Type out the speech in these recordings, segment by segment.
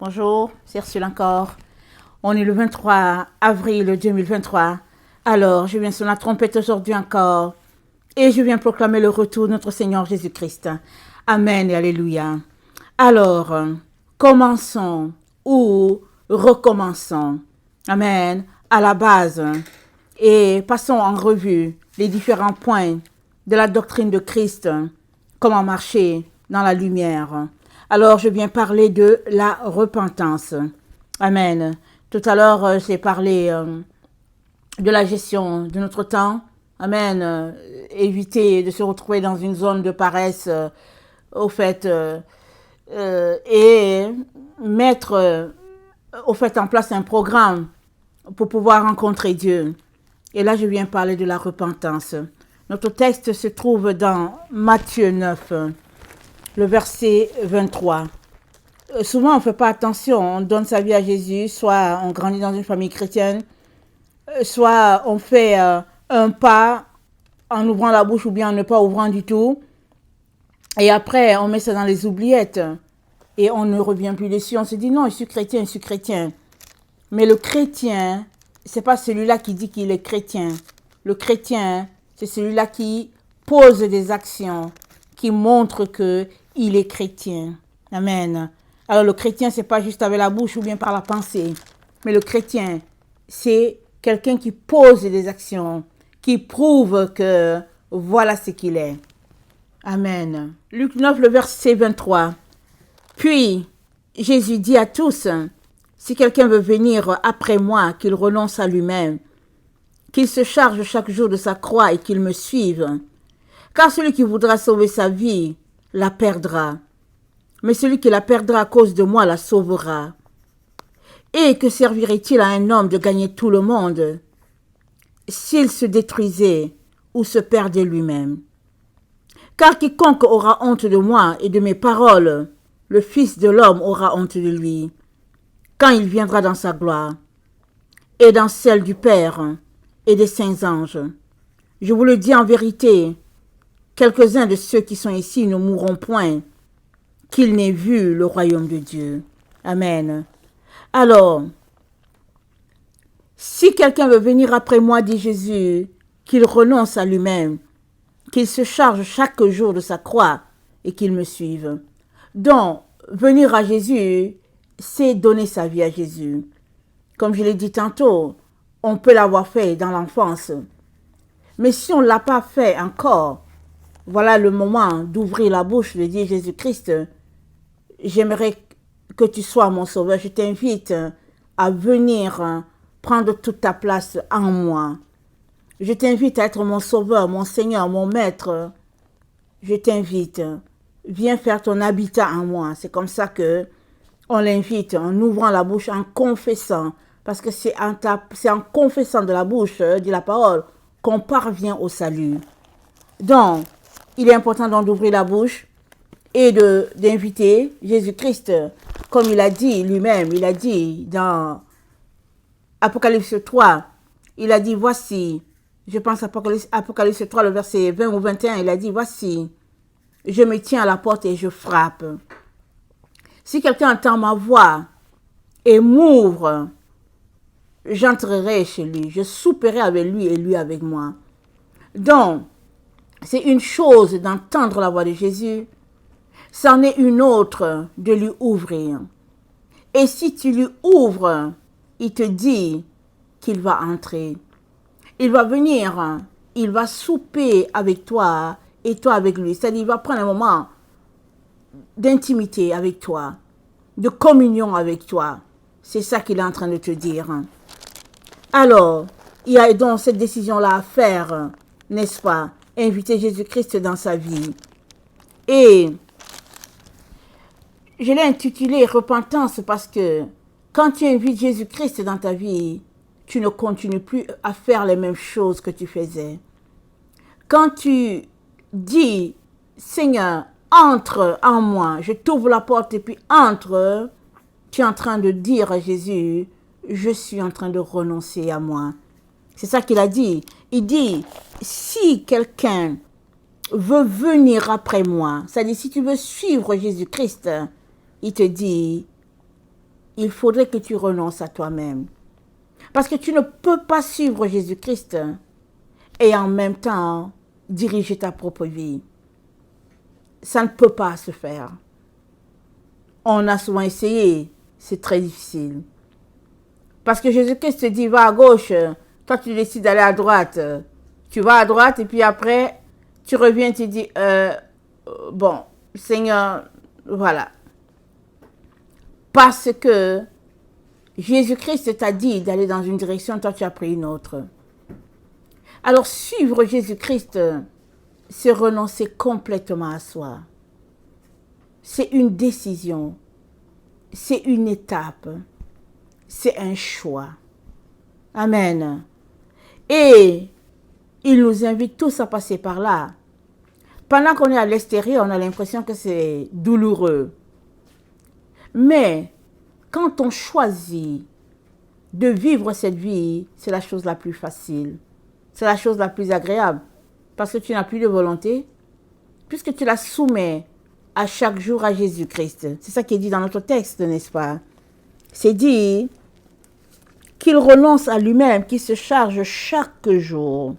Bonjour, c'est Ursule encore. On est le 23 avril 2023. Alors, je viens sur la trompette aujourd'hui encore et je viens proclamer le retour de notre Seigneur Jésus-Christ. Amen et Alléluia. Alors, commençons ou recommençons. Amen. À la base et passons en revue les différents points de la doctrine de Christ. Comment marcher dans la lumière. Alors, je viens parler de la repentance. Amen. Tout à l'heure, j'ai parlé de la gestion de notre temps. Amen. Éviter de se retrouver dans une zone de paresse, et mettre, en place un programme pour pouvoir rencontrer Dieu. Et là, je viens parler de la repentance. Notre texte se trouve dans Matthieu 9. Le verset 23. Souvent, on ne fait pas attention. On donne sa vie à Jésus, soit on grandit dans une famille chrétienne, soit on fait un pas en ouvrant la bouche ou bien en ne pas ouvrant du tout. Et après, on met ça dans les oubliettes et on ne revient plus dessus. On se dit non, je suis chrétien. Mais le chrétien, c'est pas celui-là qui dit qu'il est chrétien. Le chrétien, c'est celui-là qui pose des actions, qui montre qu'il est chrétien. Amen. Alors le chrétien, c'est pas juste avec la bouche ou bien par la pensée. Mais le chrétien, c'est quelqu'un qui pose des actions, qui prouve que voilà ce qu'il est. Amen. Luc 9, le verset 23. Puis, Jésus dit à tous, si quelqu'un veut venir après moi, qu'il renonce à lui-même, qu'il se charge chaque jour de sa croix et qu'il me suive. Car celui qui voudra sauver sa vie la perdra. Mais celui qui la perdra à cause de moi la sauvera. Et que servirait-il à un homme de gagner tout le monde s'il se détruisait ou se perdait lui-même? Car quiconque aura honte de moi et de mes paroles, le Fils de l'homme aura honte de lui, quand il viendra dans sa gloire, et dans celle du Père et des saints anges. Je vous le dis en vérité, quelques-uns de ceux qui sont ici ne mourront point, qu'ils n'aient vu le royaume de Dieu. Amen. Alors, si quelqu'un veut venir après moi, dit Jésus, qu'il renonce à lui-même, qu'il se charge chaque jour de sa croix et qu'il me suive. Donc, venir à Jésus, c'est donner sa vie à Jésus. Comme je l'ai dit tantôt, on peut l'avoir fait dans l'enfance. Mais si on ne l'a pas fait encore, voilà le moment d'ouvrir la bouche, de dire Jésus-Christ, j'aimerais que tu sois mon sauveur. Je t'invite à venir prendre toute ta place en moi. Je t'invite à être mon sauveur, mon Seigneur, mon Maître. Je t'invite, viens faire ton habitat en moi. C'est comme ça que on l'invite, en ouvrant la bouche, en confessant. Parce que c'est en confessant de la bouche, dit la parole, qu'on parvient au salut. Donc, il est important donc d'ouvrir la bouche et d'inviter Jésus-Christ, comme il a dit lui-même, il a dit dans Apocalypse 3, il a dit, voici, je pense Apocalypse 3, le verset 20 ou 21, il a dit, voici, je me tiens à la porte et je frappe. Si quelqu'un entend ma voix et m'ouvre, j'entrerai chez lui, je souperai avec lui et lui avec moi. Donc, c'est une chose d'entendre la voix de Jésus, c'en est une autre de lui ouvrir. Et si tu lui ouvres, il te dit qu'il va entrer. Il va venir, il va souper avec toi et toi avec lui. C'est-à-dire, il va prendre un moment d'intimité avec toi, de communion avec toi. C'est ça qu'il est en train de te dire. Alors, il y a donc cette décision-là à faire, n'est-ce pas? Inviter Jésus-Christ dans sa vie. Et je l'ai intitulé repentance parce que quand tu invites Jésus-Christ dans ta vie, tu ne continues plus à faire les mêmes choses que tu faisais. Quand tu dis, Seigneur, entre en moi, je t'ouvre la porte et puis entre, tu es en train de dire à Jésus, je suis en train de renoncer à moi. C'est ça qu'il a dit. Il dit, si quelqu'un veut venir après moi, c'est-à-dire si tu veux suivre Jésus-Christ, il te dit, il faudrait que tu renonces à toi-même. Parce que tu ne peux pas suivre Jésus-Christ et en même temps diriger ta propre vie. Ça ne peut pas se faire. On a souvent essayé, c'est très difficile. Parce que Jésus-Christ te dit, va à gauche, toi tu décides d'aller à droite. Tu vas à droite et puis après, tu reviens, tu dis, bon, Seigneur, voilà. Parce que Jésus-Christ t'a dit d'aller dans une direction, toi tu as pris une autre. Alors suivre Jésus-Christ, c'est renoncer complètement à soi. C'est une décision, c'est une étape, c'est un choix. Amen. Et il nous invite tous à passer par là. Pendant qu'on est à l'extérieur, on a l'impression que c'est douloureux. Mais quand on choisit de vivre cette vie, c'est la chose la plus facile. C'est la chose la plus agréable. Parce que tu n'as plus de volonté, puisque tu la soumets à chaque jour à Jésus-Christ. C'est ça qui est dit dans notre texte, n'est-ce pas? C'est dit qu'il renonce à lui-même, qu'il se charge chaque jour.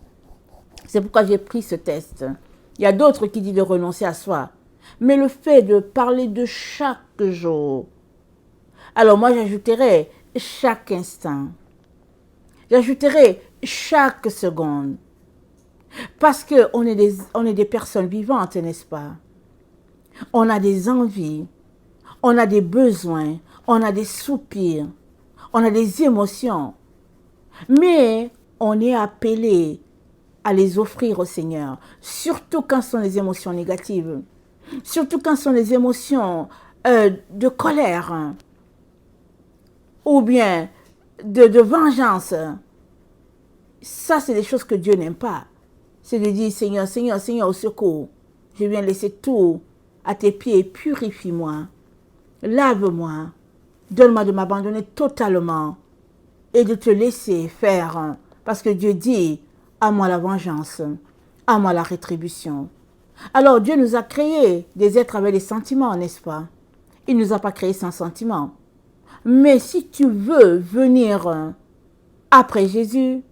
C'est pourquoi j'ai pris ce texte. Il y a d'autres qui disent de renoncer à soi. Mais le fait de parler de chaque jour, alors moi j'ajouterais chaque instant. J'ajouterais chaque seconde. Parce qu'on est des personnes vivantes, n'est-ce pas? On a des envies, on a des besoins, on a des soupirs, on a des émotions. Mais on est appelé à les offrir au Seigneur. Surtout quand ce sont les émotions négatives. Surtout quand ce sont les émotions de colère. Ou bien de vengeance. Ça, c'est des choses que Dieu n'aime pas. C'est de dire, Seigneur, Seigneur, Seigneur, au secours. Je viens laisser tout à tes pieds. Purifie-moi. Lave-moi. Donne-moi de m'abandonner totalement. Et de te laisser faire. Parce que Dieu dit, à moi la vengeance. À moi la rétribution. Alors Dieu nous a créés des êtres avec des sentiments, n'est-ce pas? Il ne nous a pas créés sans sentiments. Mais si tu veux venir après Jésus,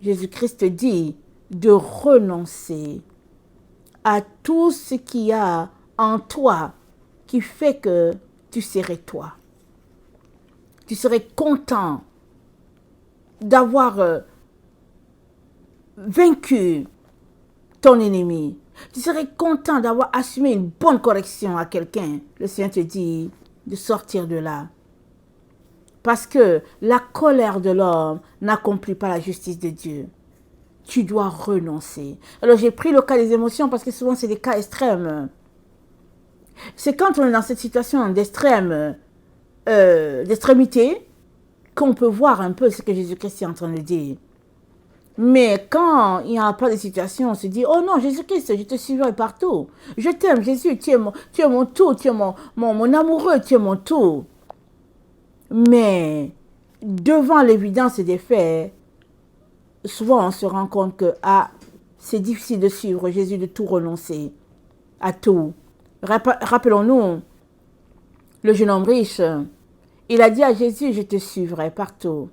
Jésus-Christ dit de renoncer à tout ce qu'il y a en toi qui fait que tu serais toi. Tu serais content d'avoir vaincu ton ennemi. Tu serais content d'avoir assumé une bonne correction à quelqu'un. Le Seigneur te dit de sortir de là. Parce que la colère de l'homme n'accomplit pas la justice de Dieu. Tu dois renoncer. Alors j'ai pris le cas des émotions parce que souvent c'est des cas extrêmes. C'est quand on est dans cette situation d'extrémité qu'on peut voir un peu ce que Jésus-Christ est en train de dire. Mais quand il n'y a pas de situation, on se dit, oh non, Jésus-Christ, je te suivrai partout. Je t'aime, Jésus, tu es mon tout, tu es mon amoureux, tu es mon tout. Mais devant l'évidence des faits, souvent on se rend compte que c'est difficile de suivre Jésus, de tout renoncer à tout. Rappelons-nous, le jeune homme riche, il a dit à Jésus, je te suivrai partout.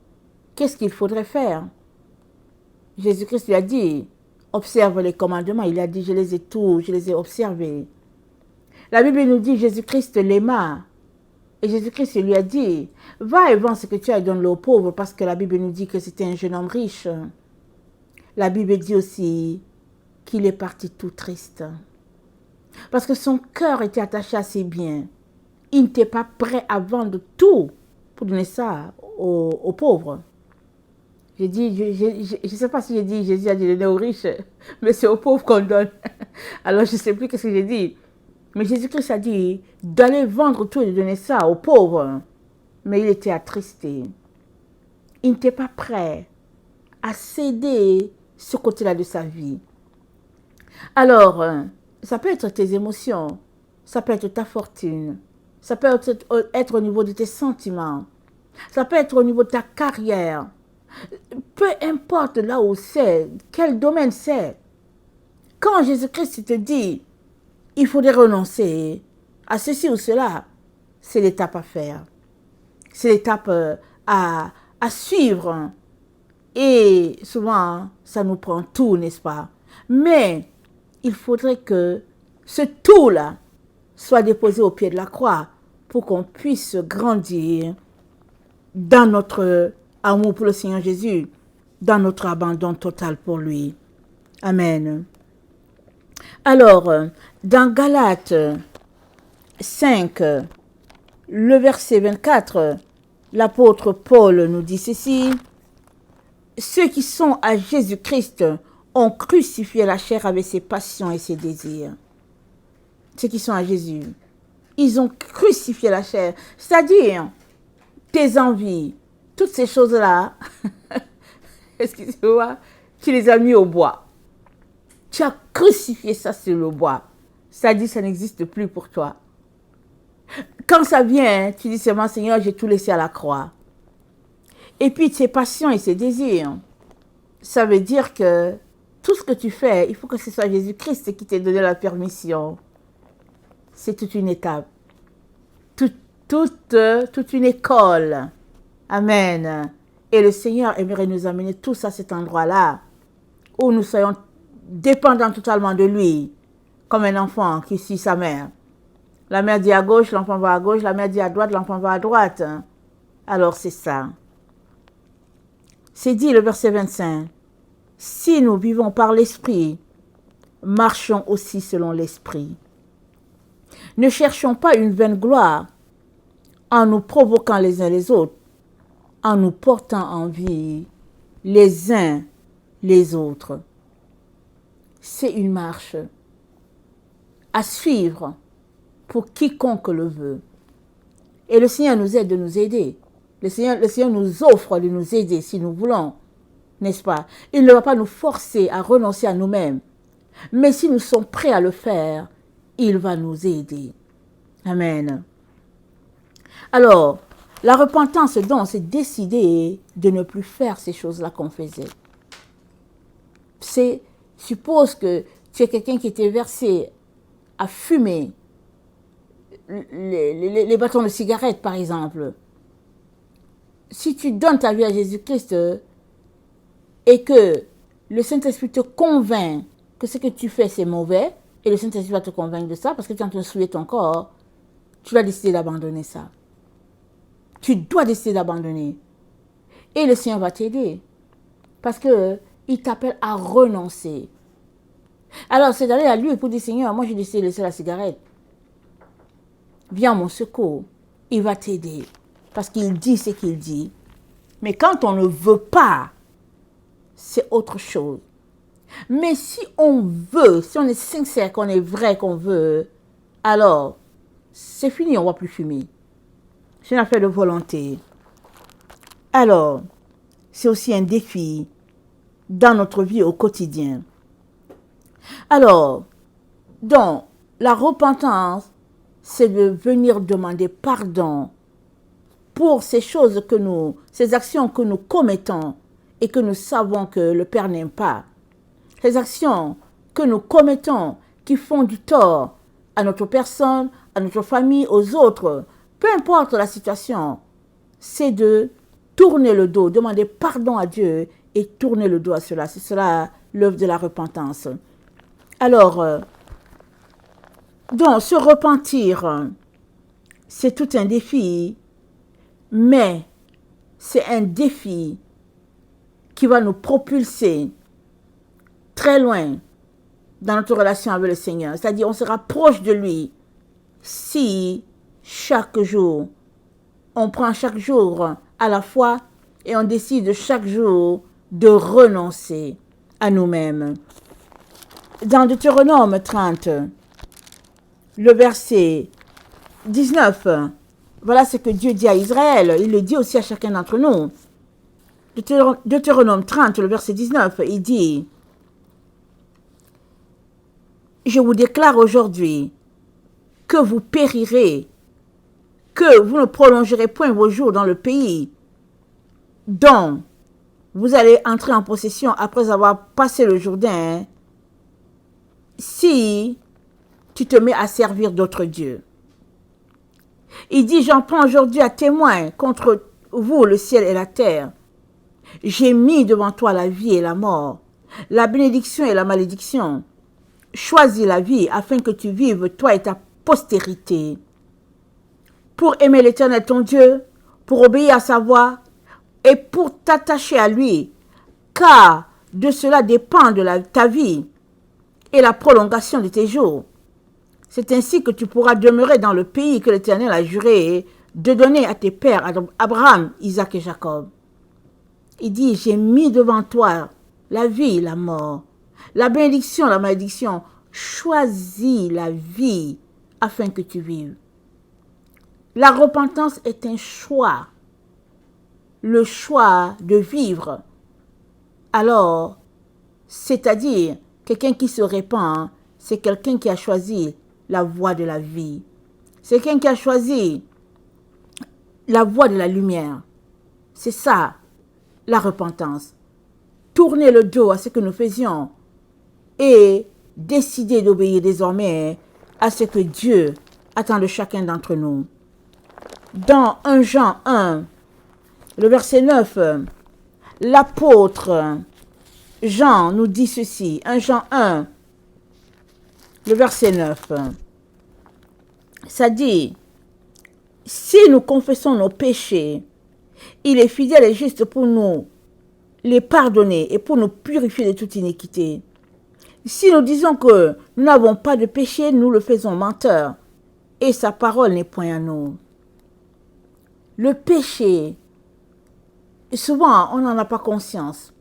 Qu'est-ce qu'il faudrait faire? Jésus-Christ lui a dit, observe les commandements. Il a dit, je les ai observés. La Bible nous dit, Jésus-Christ l'aima. Et Jésus-Christ lui a dit, va et vends ce que tu as et donne-le aux pauvres, parce que la Bible nous dit que c'était un jeune homme riche. La Bible dit aussi qu'il est parti tout triste. Parce que son cœur était attaché à ses biens. Il n'était pas prêt à vendre tout pour donner ça aux pauvres. J'ai dit, je ne sais pas si j'ai dit, Jésus a dit donner aux riches, mais c'est aux pauvres qu'on donne. Alors je ne sais plus ce que j'ai dit. Mais Jésus-Christ a dit d'aller vendre tout et de donner ça aux pauvres. Mais il était attristé. Il n'était pas prêt à céder ce côté-là de sa vie. Alors, ça peut être tes émotions, ça peut être ta fortune, ça peut être au niveau de tes sentiments, ça peut être au niveau de ta carrière. Peu importe là où c'est, quel domaine c'est. Quand Jésus-Christ te dit, il faudrait renoncer à ceci ou cela, c'est l'étape à faire. C'est l'étape à suivre. Et souvent, ça nous prend tout, n'est-ce pas? Mais il faudrait que ce tout-là soit déposé au pied de la croix pour qu'on puisse grandir dans notre amour pour le Seigneur Jésus, dans notre abandon total pour lui. Amen. Alors, dans Galates 5, le verset 24, l'apôtre Paul nous dit ceci: ceux qui sont à Jésus-Christ ont crucifié la chair avec ses passions et ses désirs. Ceux qui sont à Jésus, ils ont crucifié la chair, c'est-à-dire tes envies, toutes ces choses-là, excusez-moi, tu les as mis au bois. Tu as crucifié ça sur le bois. C'est-à-dire ça n'existe plus pour toi. Quand ça vient, tu dis seulement, Seigneur, j'ai tout laissé à la croix. Et puis tes passions et tes désirs, ça veut dire que tout ce que tu fais, il faut que ce soit Jésus-Christ qui t'ait donné la permission. C'est toute une étape, toute une école. Amen. Et le Seigneur aimerait nous amener tous à cet endroit-là, où nous soyons dépendants totalement de lui, comme un enfant qui suit sa mère. La mère dit à gauche, l'enfant va à gauche, la mère dit à droite, l'enfant va à droite. Alors c'est ça. C'est dit le verset 25. Si nous vivons par l'esprit, marchons aussi selon l'esprit. Ne cherchons pas une vaine gloire en nous provoquant les uns les autres, en nous portant envie les uns les autres. C'est une marche à suivre pour quiconque le veut. Et le Seigneur nous aide de nous aider. Le Seigneur nous offre de nous aider si nous voulons, n'est-ce pas? Il ne va pas nous forcer à renoncer à nous-mêmes. Mais si nous sommes prêts à le faire, il va nous aider. Amen. Alors, la repentance, donc, c'est décider de ne plus faire ces choses-là qu'on faisait. Suppose que tu es quelqu'un qui était versé à fumer les bâtons de cigarette, par exemple. Si tu donnes ta vie à Jésus-Christ et que le Saint-Esprit te convainc que ce que tu fais, c'est mauvais, et le Saint-Esprit va te convaincre de ça, parce que tu es en train de souiller ton corps, tu vas décider d'abandonner ça. Tu dois décider d'abandonner. Et le Seigneur va t'aider. Parce qu'il t'appelle à renoncer. Alors, c'est d'aller à lui pour dire, Seigneur, moi j'ai décidé de laisser la cigarette. Viens à mon secours. Il va t'aider. Parce qu'il dit ce qu'il dit. Mais quand on ne veut pas, c'est autre chose. Mais si on veut, si on est sincère, qu'on est vrai, qu'on veut, alors, c'est fini, on ne va plus fumer. C'est une affaire de volonté. Alors, c'est aussi un défi dans notre vie au quotidien. Alors, donc, la repentance, c'est de venir demander pardon pour ces choses ces actions que nous commettons et que nous savons que le Père n'aime pas. Ces actions que nous commettons qui font du tort à notre personne, à notre famille, aux autres, peu importe la situation, c'est de tourner le dos, demander pardon à Dieu et tourner le dos à cela. C'est cela l'œuvre de la repentance. Alors, donc, se repentir, c'est tout un défi, mais c'est un défi qui va nous propulser très loin dans notre relation avec le Seigneur. C'est-à-dire, on se rapproche de lui si chaque jour, on prend chaque jour à la fois et on décide chaque jour de renoncer à nous-mêmes. Dans Deutéronome 30, le verset 19, voilà ce que Dieu dit à Israël. Il le dit aussi à chacun d'entre nous. Deutéronome 30, le verset 19, il dit: je vous déclare aujourd'hui que vous périrez, que vous ne prolongerez point vos jours dans le pays dont vous allez entrer en possession après avoir passé le Jourdain, si tu te mets à servir d'autres dieux. Il dit, j'en prends aujourd'hui à témoin contre vous le ciel et la terre. J'ai mis devant toi la vie et la mort, la bénédiction et la malédiction. Choisis la vie afin que tu vives, toi et ta postérité. Pour aimer l'Éternel ton Dieu, pour obéir à sa voix et pour t'attacher à lui, car de cela dépend ta vie et la prolongation de tes jours. C'est ainsi que tu pourras demeurer dans le pays que l'Éternel a juré de donner à tes pères, Abraham, Isaac et Jacob. Il dit, j'ai mis devant toi la vie, la mort, la bénédiction, la malédiction. Choisis la vie afin que tu vives. La repentance est un choix, le choix de vivre. Alors, c'est-à-dire, quelqu'un qui se répand, c'est quelqu'un qui a choisi la voie de la vie. C'est quelqu'un qui a choisi la voie de la lumière. C'est ça, la repentance. Tourner le dos à ce que nous faisions et décider d'obéir désormais à ce que Dieu attend de chacun d'entre nous. Dans 1 Jean 1, le verset 9, l'apôtre Jean nous dit ceci. 1 Jean 1, le verset 9. Ça dit, si nous confessons nos péchés, il est fidèle et juste pour nous les pardonner et pour nous purifier de toute iniquité. Si nous disons que nous n'avons pas de péché, nous le faisons menteur et sa parole n'est point à nous. Le péché, souvent on n'en a pas conscience.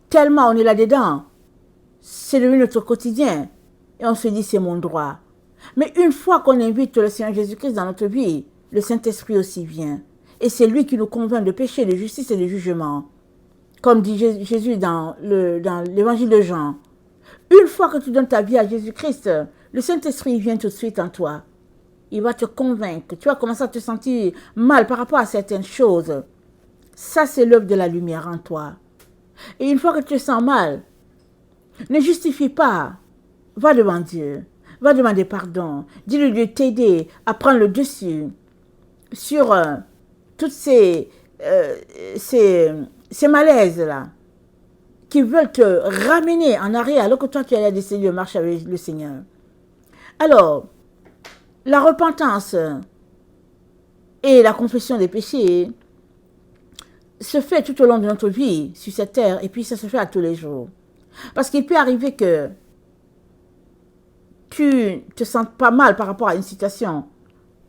Tellement on est là-dedans, c'est devenu notre quotidien et on se dit c'est mon droit. Mais une fois qu'on invite le Seigneur Jésus-Christ dans notre vie, le Saint-Esprit aussi vient. Et c'est lui qui nous convainc de péché, de justice et de jugement. Comme dit Jésus dans l'évangile de Jean. Une fois que tu donnes ta vie à Jésus-Christ, le Saint-Esprit vient tout de suite en toi. Il va te convaincre. Tu vas commencer à te sentir mal par rapport à certaines choses. Ça, c'est l'œuvre de la lumière en toi. Et une fois que tu te sens mal, ne justifie pas. Va devant Dieu. Va demander pardon. Dis-lui de t'aider à prendre le dessus sur toutes ces malaises-là qui veulent te ramener en arrière alors que toi, tu as décidé de marcher avec le Seigneur. Alors, la repentance et la confession des péchés se fait tout au long de notre vie sur cette terre et puis ça se fait à tous les jours. Parce qu'il peut arriver que tu te sentes pas mal par rapport à une situation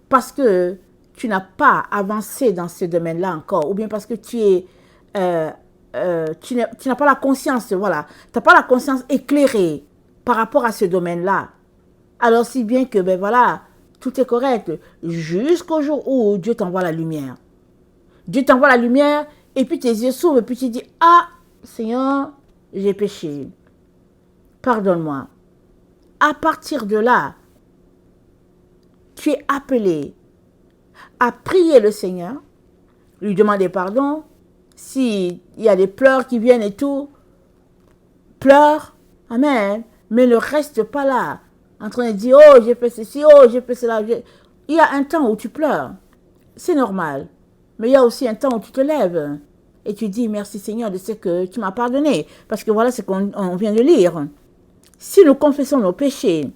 parce que tu n'as pas avancé dans ce domaine-là encore ou bien parce que tu n'as pas la conscience, voilà, tu n'as pas la conscience éclairée par rapport à ce domaine-là. Alors si bien que, ben voilà, tout est correct jusqu'au jour où Dieu t'envoie la lumière. Dieu t'envoie la lumière et puis tes yeux s'ouvrent et puis tu dis, ah, Seigneur, j'ai péché. Pardonne-moi. À partir de là, tu es appelé à prier le Seigneur, lui demander pardon. S'il y a des pleurs qui viennent et tout, pleure, amen, mais ne reste pas là, en train de dire, oh, j'ai fait ceci, oh, j'ai fait cela. Il y a un temps où tu pleures, c'est normal, mais il y a aussi un temps où tu te lèves et tu dis, merci Seigneur de ce que tu m'as pardonné, parce que voilà ce qu'on vient de lire. Si nous confessons nos péchés,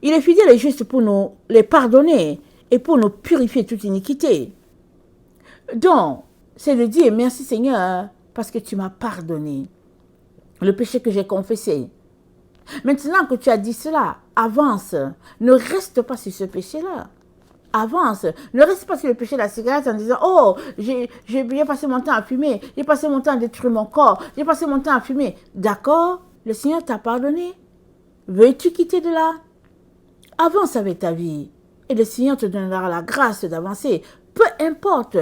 il est fidèle et juste pour nous les pardonner et pour nous purifier de toute iniquité. Donc, c'est de dire merci Seigneur parce que tu m'as pardonné le péché que j'ai confessé. Maintenant que tu as dit cela, avance. Ne reste pas sur ce péché-là. Avance. Ne reste pas sur le péché de la cigarette en disant, oh, j'ai passé mon temps à fumer, j'ai passé mon temps à détruire mon corps, j'ai passé mon temps à fumer. D'accord, le Seigneur t'a pardonné. Veux-tu quitter de là? Avance avec ta vie. Et le Seigneur te donnera la grâce d'avancer. Peu importe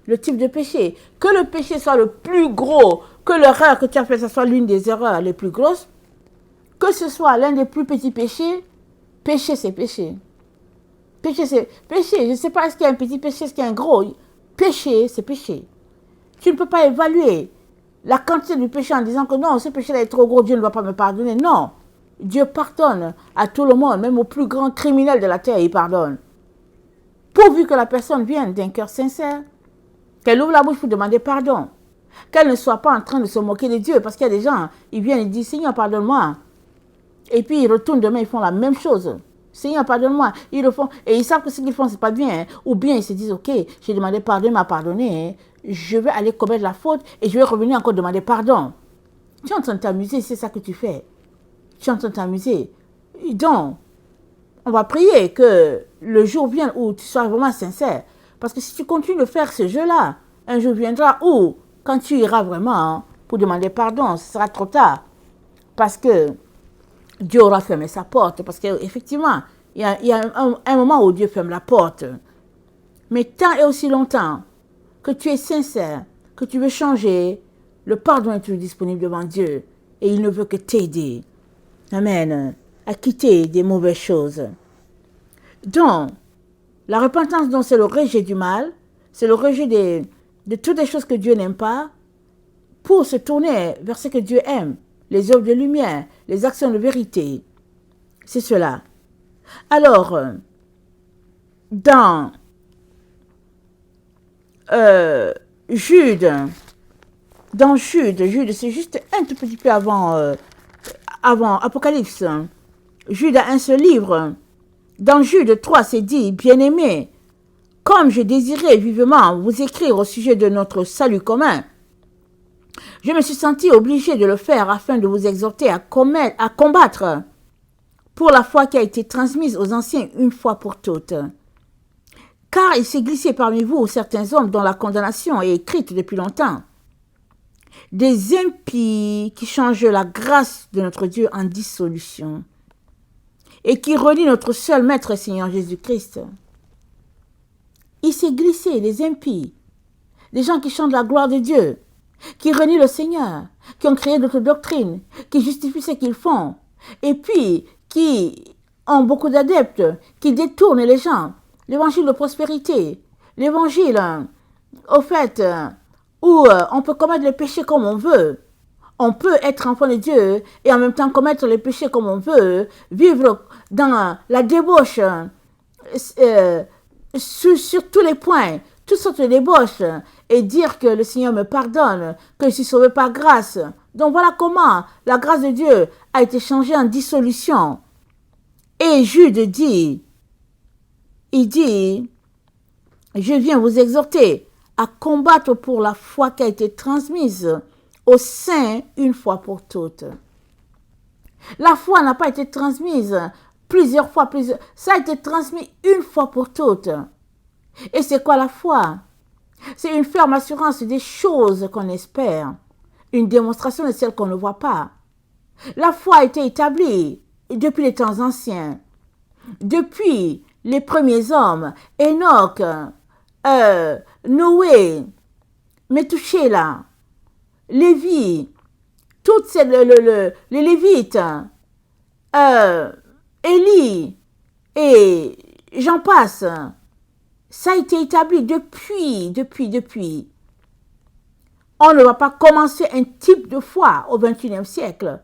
le type de péché. Que le péché soit le plus gros, que l'erreur que tu as faite, ce soit l'une des erreurs les plus grosses, que ce soit l'un des plus petits péchés, péché c'est péché. Péché c'est péché. Je ne sais pas est-ce qu'il y a un petit péché, est-ce qu'il y a un gros. Péché c'est péché. Tu ne peux pas évaluer la quantité du péché en disant que non, ce péché-là est trop gros, Dieu ne va pas me pardonner. Non. Dieu pardonne à tout le monde, même aux plus grands criminels de la terre, il pardonne. pourvu que la personne vienne d'un cœur sincère, qu'elle ouvre la bouche pour demander pardon, qu'elle ne soit pas en train de se moquer de Dieu, parce qu'il y a des gens, ils viennent et disent, Seigneur, pardonne-moi. Et puis ils retournent demain, ils font la même chose. Seigneur, pardonne-moi. Ils le font, et ils savent que ce qu'ils font, c'est pas bien. Hein. Ou bien ils se disent, ok, j'ai demandé pardon, il m'a pardonné. Hein. Je vais aller commettre la faute et je vais revenir encore demander pardon. Tu es en train de t'amuser, c'est ça que tu fais. Tu es en train de t'amuser. Donc, on va prier que le jour vienne où tu sois vraiment sincère. Parce que si tu continues de faire ce jeu-là, un jour viendra où, quand tu iras vraiment pour demander pardon, ce sera trop tard. Parce que Dieu aura fermé sa porte. Parce qu'effectivement, il y a un moment où Dieu ferme la porte. Mais tant et aussi longtemps que tu es sincère, que tu veux changer, le pardon est toujours disponible devant Dieu. Et il ne veut que t'aider. Amen. À quitter des mauvaises choses. Donc, la repentance, donc, c'est le rejet du mal, c'est le rejet de toutes les choses que Dieu n'aime pas, pour se tourner vers ce que Dieu aime, les œuvres de lumière, les actions de vérité. C'est cela. Alors, dans Jude, c'est juste un tout petit peu avant Apocalypse. Jude a un seul livre. Dans Jude 3, c'est dit, bien-aimés, comme je désirais vivement vous écrire au sujet de notre salut commun, je me suis senti obligé de le faire afin de vous exhorter à combattre pour la foi qui a été transmise aux anciens une fois pour toutes. Car il s'est glissé parmi vous certains hommes dont la condamnation est écrite depuis longtemps. Des impies qui changent la grâce de notre Dieu en dissolution et qui renient notre seul Maître et Seigneur Jésus-Christ. Il s'est glissé, les impies, des gens qui chantent la gloire de Dieu, qui renient le Seigneur, qui ont créé d'autres doctrines, qui justifient ce qu'ils font, et puis qui ont beaucoup d'adeptes, qui détournent les gens. L'évangile de prospérité, l'évangile, au fait, où on peut commettre les péchés comme on veut. On peut être enfant de Dieu et en même temps commettre les péchés comme on veut, vivre dans la débauche sur tous les points, toutes sortes de débauches, et dire que le Seigneur me pardonne, que je suis sauvé par grâce. Donc voilà comment la grâce de Dieu a été changée en dissolution. Et Jude dit, il dit, je viens vous exhorter à combattre pour la foi qui a été transmise aux saints une fois pour toutes. La foi n'a pas été transmise plusieurs fois, ça a été transmis une fois pour toutes. Et c'est quoi la foi? C'est une ferme assurance des choses qu'on espère, une démonstration de celles qu'on ne voit pas. La foi a été établie depuis les temps anciens, depuis les premiers hommes, Enoch, Noé, Métouchéla, Lévi, toutes les Lévites, Élie, et j'en passe. Ça a été établi depuis. On ne va pas commencer un type de foi au XXIe siècle,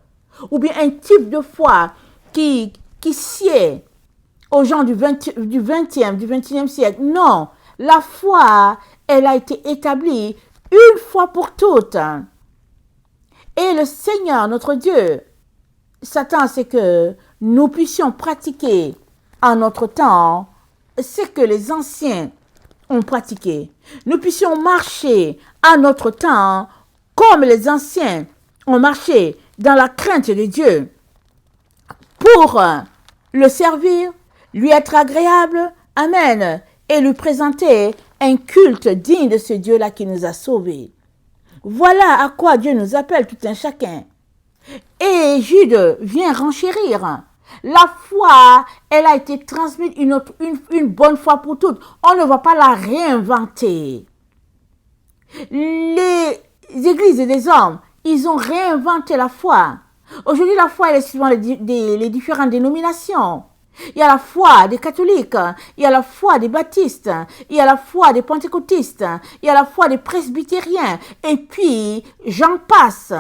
ou bien un type de foi qui sied aux gens du XXIe siècle. Non, la foi, elle a été établie une fois pour toutes. Et le Seigneur, notre Dieu, s'attend à ce que nous puissions pratiquer en notre temps ce que les anciens ont pratiqué. Nous puissions marcher à notre temps comme les anciens ont marché dans la crainte de Dieu pour le servir, lui être agréable, amen, et lui présenter un culte digne de ce Dieu-là qui nous a sauvés. Voilà à quoi Dieu nous appelle tout un chacun. Et Jude vient renchérir. La foi, elle a été transmise une bonne fois pour toutes. On ne va pas la réinventer. Les églises des hommes, ils ont réinventé la foi. Aujourd'hui, la foi, elle est suivant les différentes dénominations. Il y a la foi des catholiques, il y a la foi des baptistes, il y a la foi des pentecôtistes, il y a la foi des presbytériens, et puis j'en passe.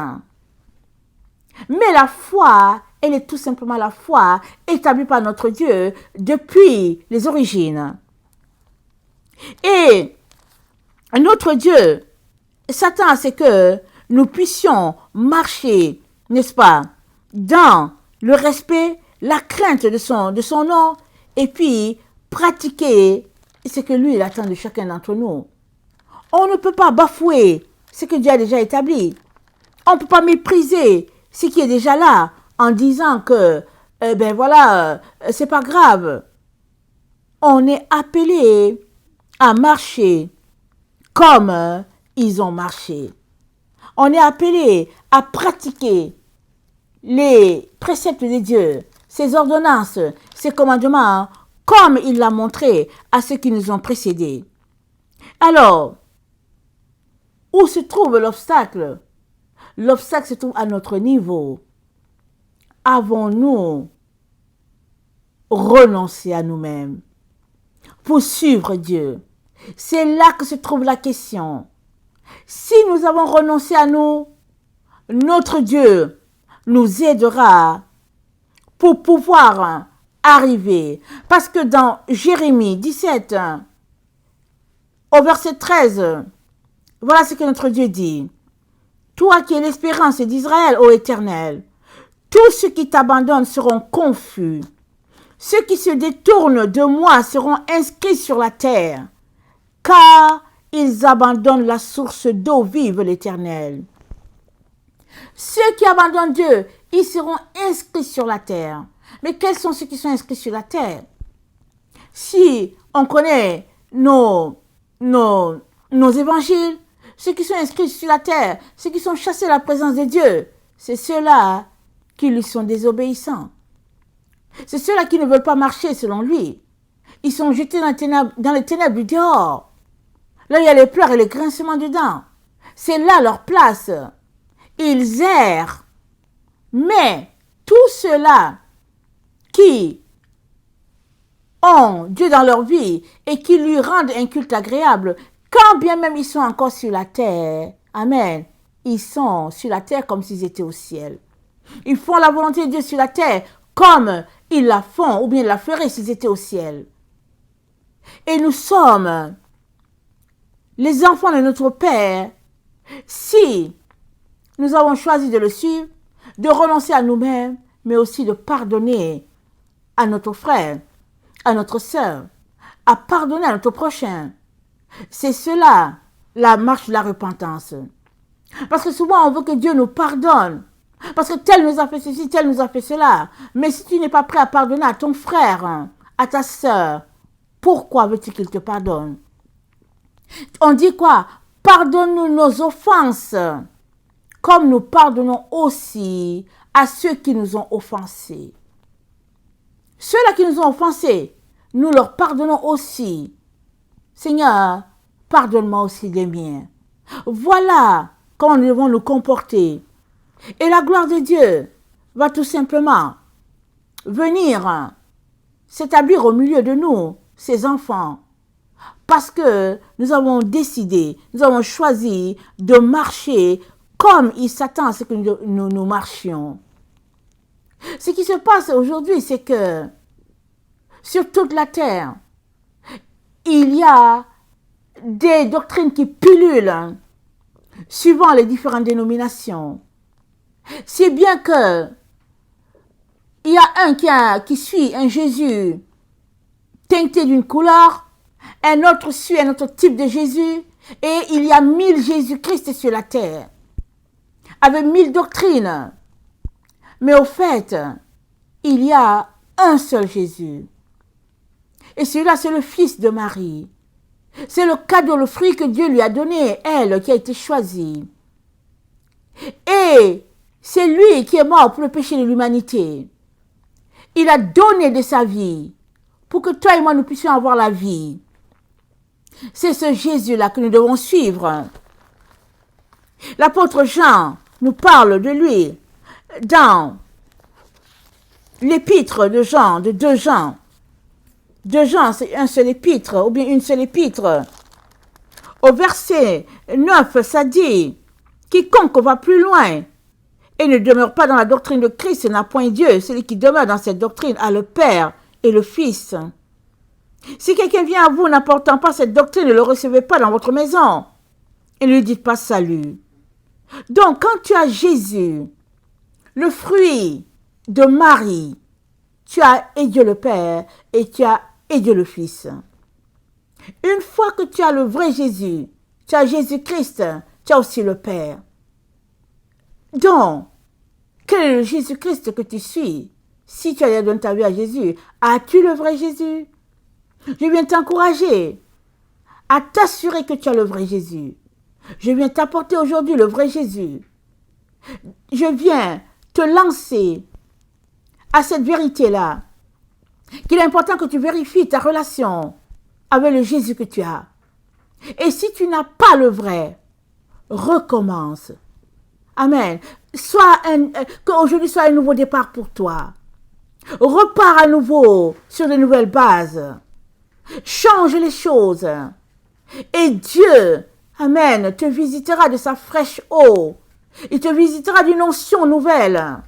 Mais la foi, elle est tout simplement la foi établie par notre Dieu depuis les origines. Et notre Dieu s'attend à ce que nous puissions marcher, n'est-ce pas, dans le respect, la crainte de son nom, et puis pratiquer ce que lui, il attend de chacun d'entre nous. On ne peut pas bafouer ce que Dieu a déjà établi. On ne peut pas mépriser ce qui est déjà là en disant que, c'est pas grave. On est appelé à marcher comme ils ont marché. On est appelé à pratiquer les préceptes de Dieu, ses ordonnances, ses commandements, comme il l'a montré à ceux qui nous ont précédés. Alors, où se trouve l'obstacle? L'obstacle se trouve à notre niveau. Avons-nous renoncé à nous-mêmes pour suivre Dieu? C'est là que se trouve la question. Si nous avons renoncé à nous, notre Dieu nous aidera pour pouvoir arriver. Parce que dans Jérémie 17, au verset 13, voilà ce que notre Dieu dit. Toi qui es l'espérance d'Israël, ô Éternel, tous ceux qui t'abandonnent seront confus. Ceux qui se détournent de moi seront inscrits sur la terre, car ils abandonnent la source d'eau vive, l'Éternel. Ceux qui abandonnent Dieu, ils seront inscrits sur la terre. Mais quels sont ceux qui sont inscrits sur la terre? Si on connaît nos évangiles, ceux qui sont inscrits sur la terre, ceux qui sont chassés de la présence de Dieu, c'est ceux-là qui lui sont désobéissants. C'est ceux-là qui ne veulent pas marcher selon lui. Ils sont jetés dans les ténèbres du dehors. Là, il y a les pleurs et les grincements dedans. C'est là leur place. Ils errent. Mais tous ceux-là qui ont Dieu dans leur vie et qui lui rendent un culte agréable, quand bien même ils sont encore sur la terre, amen, ils sont sur la terre comme s'ils étaient au ciel. Ils font la volonté de Dieu sur la terre comme ils la font ou bien la feraient s'ils étaient au ciel. Et nous sommes les enfants de notre Père si nous avons choisi de le suivre, de renoncer à nous-mêmes, mais aussi de pardonner à notre frère, à notre sœur, à pardonner à notre prochain. C'est cela, la marche de la repentance. Parce que souvent, on veut que Dieu nous pardonne. Parce que tel nous a fait ceci, tel nous a fait cela. Mais si tu n'es pas prêt à pardonner à ton frère, à ta sœur, pourquoi veux-tu qu'il te pardonne? On dit quoi? Pardonne-nous nos offenses, comme nous pardonnons aussi à ceux qui nous ont offensés. Ceux-là qui nous ont offensés, nous leur pardonnons aussi. Seigneur, pardonne-moi aussi les miens. Voilà comment nous devons nous comporter. Et la gloire de Dieu va tout simplement venir s'établir au milieu de nous, ses enfants. Parce que nous avons décidé, nous avons choisi de marcher comme il s'attend à ce que nous marchions. Ce qui se passe aujourd'hui, c'est que sur toute la terre, il y a des doctrines qui pullulent suivant les différentes dénominations. Si bien que il y a un qui suit un Jésus teinté d'une couleur, un autre suit un autre type de Jésus, et il y a 1000 Jésus-Christ sur la terre, avec 1000 doctrines. Mais au fait, il y a un seul Jésus. Et celui-là, c'est le fils de Marie. C'est le cadeau, le fruit que Dieu lui a donné, elle qui a été choisie. Et c'est lui qui est mort pour le péché de l'humanité. Il a donné de sa vie pour que toi et moi nous puissions avoir la vie. C'est ce Jésus-là que nous devons suivre. L'apôtre Jean nous parle de lui dans l'épître de Jean, de 2 Jean. 2 Jean, c'est un seul épître, ou bien une seule épître. Au verset 9, ça dit, « Quiconque va plus loin et ne demeure pas dans la doctrine de Christ n'a point Dieu. Celui qui demeure dans cette doctrine a le Père et le Fils. Si quelqu'un vient à vous n'apportant pas cette doctrine, ne le recevez pas dans votre maison. Et ne lui dites pas salut. Donc, quand tu as Jésus, le fruit de Marie, tu as et Dieu le Père et tu as et Dieu le Fils. Une fois que tu as le vrai Jésus, tu as Jésus-Christ, tu as aussi le Père. Donc, quel est le Jésus-Christ que tu suis? Si tu as donné ta vie à Jésus, as-tu le vrai Jésus? Je viens t'encourager à t'assurer que tu as le vrai Jésus. Je viens t'apporter aujourd'hui le vrai Jésus. Je viens te lancer à cette vérité-là, qu'il est important que tu vérifies ta relation avec le Jésus que tu as. Et si tu n'as pas le vrai, recommence. Amen. Qu'aujourd'hui soit un nouveau départ pour toi. Repars à nouveau sur de nouvelles bases. Change les choses. Et Dieu, amen, te visitera de sa fraîche eau. Il te visitera d'une onction nouvelle.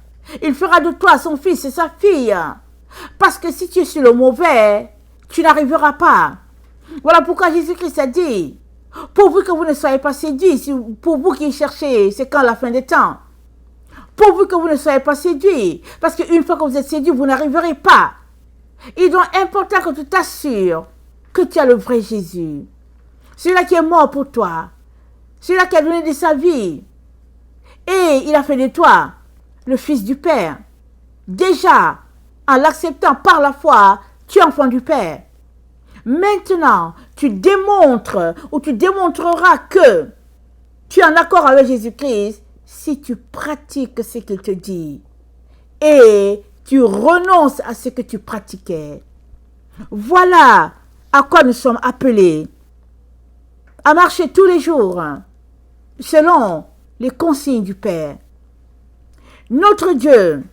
Il fera de toi son fils et sa fille. Parce que si tu es sur le mauvais, tu n'arriveras pas. Voilà pourquoi Jésus-Christ a dit, pourvu que vous ne soyez pas séduits, pour vous qui cherchez, c'est quand la fin des temps. Pourvu que vous ne soyez pas séduits, parce qu'une fois que vous êtes séduits, vous n'arriverez pas. Il est donc important que tu t'assures que tu as le vrai Jésus. Celui-là qui est mort pour toi. Celui-là qui a donné de sa vie. Et il a fait de toi le Fils du Père. Déjà, en l'acceptant par la foi, tu es enfant du Père. Maintenant, tu démontres ou tu démontreras que tu es en accord avec Jésus-Christ si tu pratiques ce qu'il te dit. Et tu renonces à ce que tu pratiquais. Voilà à quoi nous sommes appelés. À marcher tous les jours selon les consignes du Père. Notre Dieu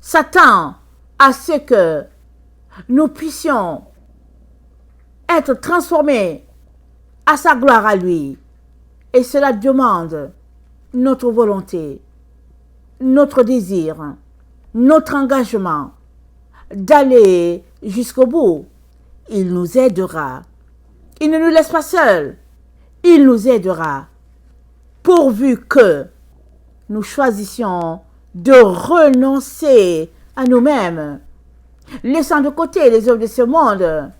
s'attend à ce que nous puissions être transformés à sa gloire à lui. Et cela demande notre volonté, notre désir, notre engagement d'aller jusqu'au bout. Il nous aidera. Il ne nous laisse pas seuls. Il nous aidera. Pourvu que nous choisissions de renoncer à nous-mêmes, laissant de côté les œuvres de ce monde.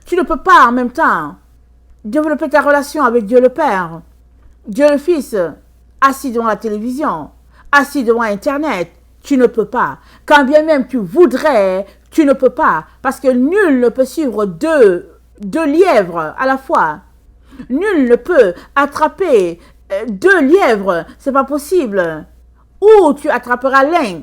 Tu ne peux pas en même temps développer ta relation avec Dieu le Père, Dieu le Fils, assis devant la télévision, assis devant Internet. Tu ne peux pas. Quand bien même tu voudrais, tu ne peux pas. Parce que nul ne peut suivre deux lièvres à la fois. Nul ne peut attraper 2 lièvres. C'est pas possible. Ou tu attraperas l'un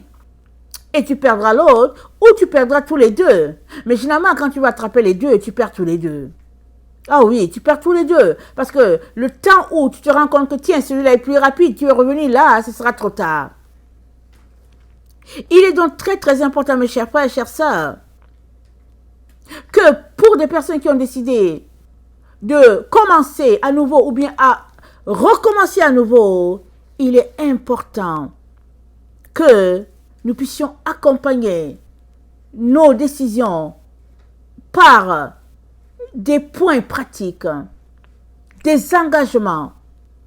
et tu perdras l'autre, ou tu perdras tous les deux. Mais généralement, quand tu vas attraper les deux, tu perds tous les deux. Ah oui, tu perds tous les deux. Parce que le temps où tu te rends compte que tiens, celui-là est plus rapide, tu es revenu là, ce sera trop tard. Il est donc très très important, mes chers frères et chères sœurs, que pour des personnes qui ont décidé de commencer à nouveau ou bien à recommencer à nouveau, il est important que nous puissions accompagner nos décisions par des points pratiques, des engagements,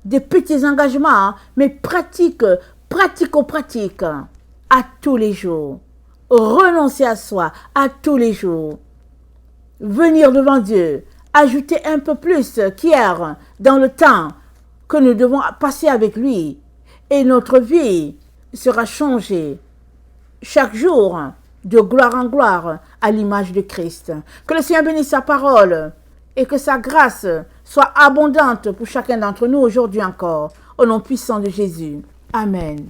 des petits engagements, mais pratiques, pratico-pratiques, à tous les jours. Renoncer à soi à tous les jours. Venir devant Dieu, ajouter un peu plus qu'hier dans le temps que nous devons passer avec lui. Et notre vie sera changée chaque jour de gloire en gloire à l'image de Christ. Que le Seigneur bénisse sa parole et que sa grâce soit abondante pour chacun d'entre nous aujourd'hui encore. Au nom puissant de Jésus. Amen.